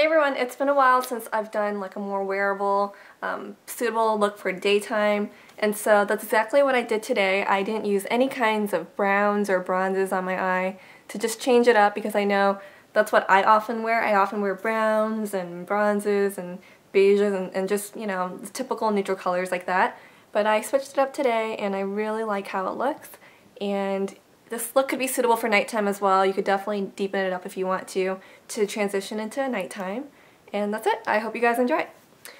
Hey everyone, it's been a while since I've done like a more wearable, suitable look for daytime, and so that's exactly what I did today. I didn't use any kinds of browns or bronzes on my eye to just change it up because I know that's what I often wear. I often wear browns and bronzes and beiges and just, you know, typical neutral colors like that. But I switched it up today and I really like how it looks, and this look could be suitable for nighttime as well. You could definitely deepen it up if you want to transition into nighttime. And that's it. I hope you guys enjoy.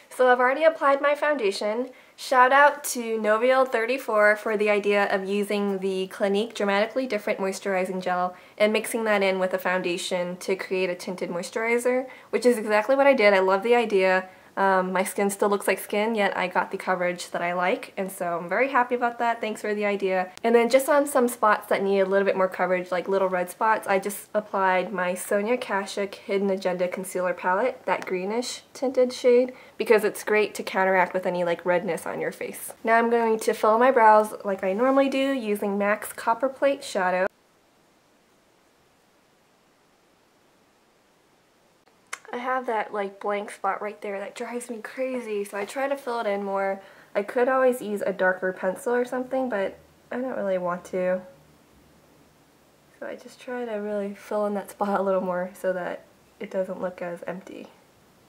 So I've already applied my foundation. Shout out to Noviel34 for the idea of using the Clinique Dramatically Different Moisturizing Gel and mixing that in with a foundation to create a tinted moisturizer, which is exactly what I did. I love the idea. My skin still looks like skin, yet I got the coverage that I like, and so I'm very happy about that. Thanks for the idea. And then just on some spots that need a little bit more coverage, like little red spots, I just applied my Sonia Kashuk Hidden Agenda Concealer Palette, that greenish tinted shade, because it's great to counteract with any like redness on your face. Now I'm going to fill my brows like I normally do using MAC's Copperplate shadow. I have that like blank spot right there that drives me crazy, so I try to fill it in more. I could always use a darker pencil or something, but I don't really want to. So I just try to really fill in that spot a little more so that it doesn't look as empty.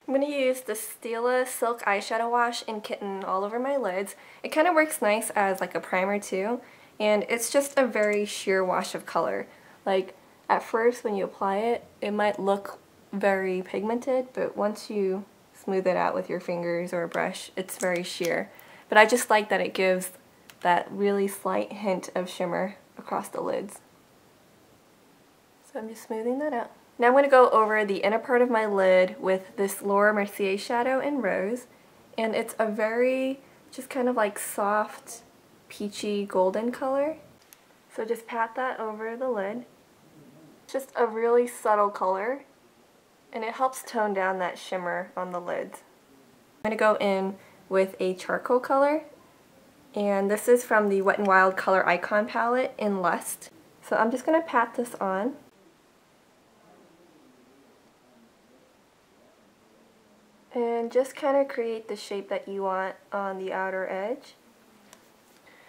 I'm going to use the Stila Silk Eyeshadow Wash in Kitten all over my lids. It kind of works nice as like a primer too, and it's just a very sheer wash of color. Like at first when you apply it, it might look very pigmented, but once you smooth it out with your fingers or a brush, it's very sheer. But I just like that it gives that really slight hint of shimmer across the lids. So I'm just smoothing that out. Now I'm going to go over the inner part of my lid with this Laura Mercier shadow in Rose, and it's a very just kind of like soft peachy golden color. So just pat that over the lid. It's just a really subtle color, and it helps tone down that shimmer on the lids. I'm going to go in with a charcoal color, and this is from the Wet n Wild Color Icon palette in Lust. So I'm just going to pat this on. And just kind of create the shape that you want on the outer edge.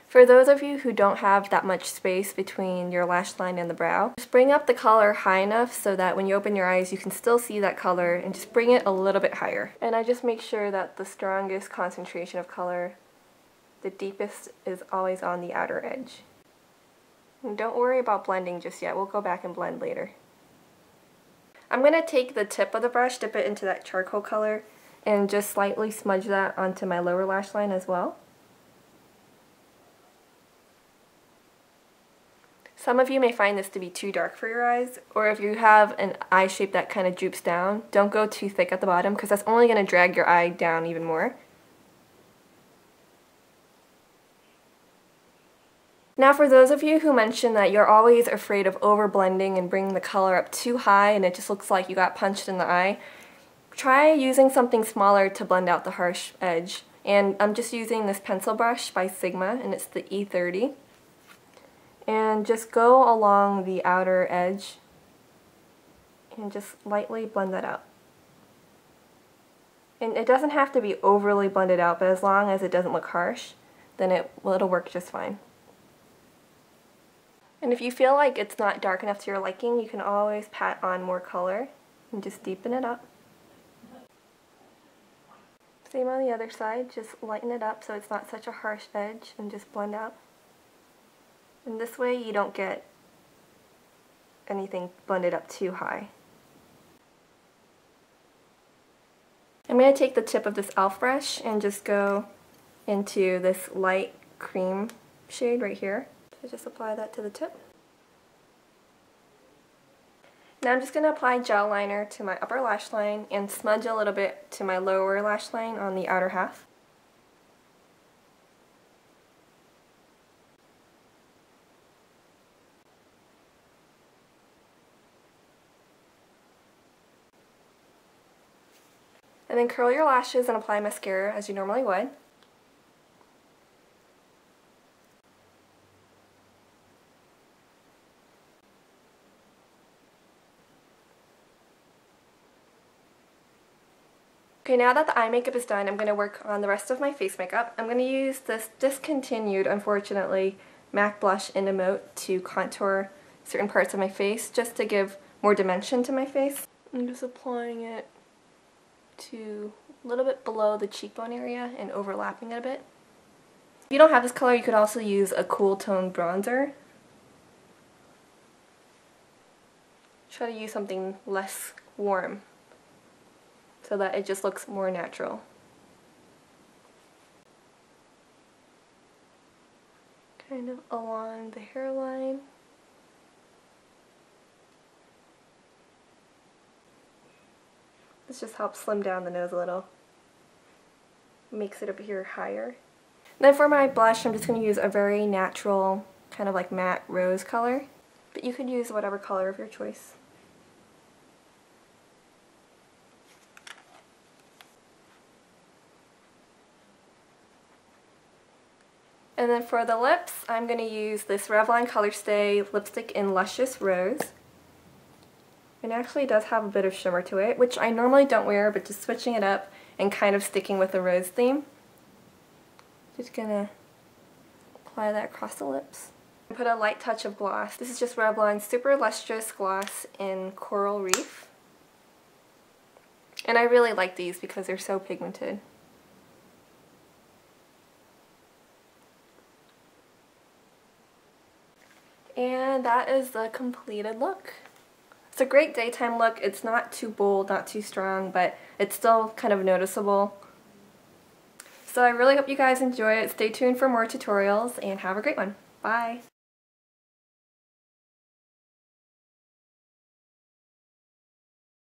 For those of you who don't have that much space between your lash line and the brow, just bring up the color high enough so that when you open your eyes you can still see that color, and just bring it a little bit higher. And I just make sure that the strongest concentration of color, the deepest, is always on the outer edge. And don't worry about blending just yet, we'll go back and blend later. I'm going to take the tip of the brush, dip it into that charcoal color, and just slightly smudge that onto my lower lash line as well. Some of you may find this to be too dark for your eyes, or if you have an eye shape that kind of droops down, don't go too thick at the bottom because that's only going to drag your eye down even more. Now for those of you who mentioned that you're always afraid of over-blending and bringing the color up too high and it just looks like you got punched in the eye, try using something smaller to blend out the harsh edge. And I'm just using this pencil brush by Sigma, and it's the E30. And just go along the outer edge and just lightly blend that out. And it doesn't have to be overly blended out, but as long as it doesn't look harsh, then it'll work just fine. And if you feel like it's not dark enough to your liking, you can always pat on more color and just deepen it up. Same on the other side, just lighten it up so it's not such a harsh edge and just blend out. And this way you don't get anything blended up too high. I'm going to take the tip of this e.l.f. brush and just go into this light cream shade right here. So just apply that to the tip. Now I'm just going to apply gel liner to my upper lash line and smudge a little bit to my lower lash line on the outer half. And then curl your lashes and apply mascara as you normally would. Okay, now that the eye makeup is done, I'm going to work on the rest of my face makeup. I'm going to use this discontinued, unfortunately, MAC blush in Emote to contour certain parts of my face, just to give more dimension to my face. I'm just applying it to a little bit below the cheekbone area and overlapping it a bit. If you don't have this color, you could also use a cool tone bronzer. Try to use something less warm so that it just looks more natural. Kind of along the hairline. This just helps slim down the nose a little. Makes it up here higher. Then for my blush, I'm just going to use a very natural, kind of like matte rose color. But you could use whatever color of your choice. And then for the lips, I'm going to use this Revlon Colorstay lipstick in Luscious Rose. It actually does have a bit of shimmer to it, which I normally don't wear, but just switching it up and kind of sticking with the rose theme. Just gonna apply that across the lips. And put a light touch of gloss. This is just Revlon's Superlustrous gloss in Coral Reef. And I really like these because they're so pigmented. And that is the completed look. It's a great daytime look. It's not too bold, not too strong, but it's still kind of noticeable. So I really hope you guys enjoy it. Stay tuned for more tutorials and have a great one. Bye!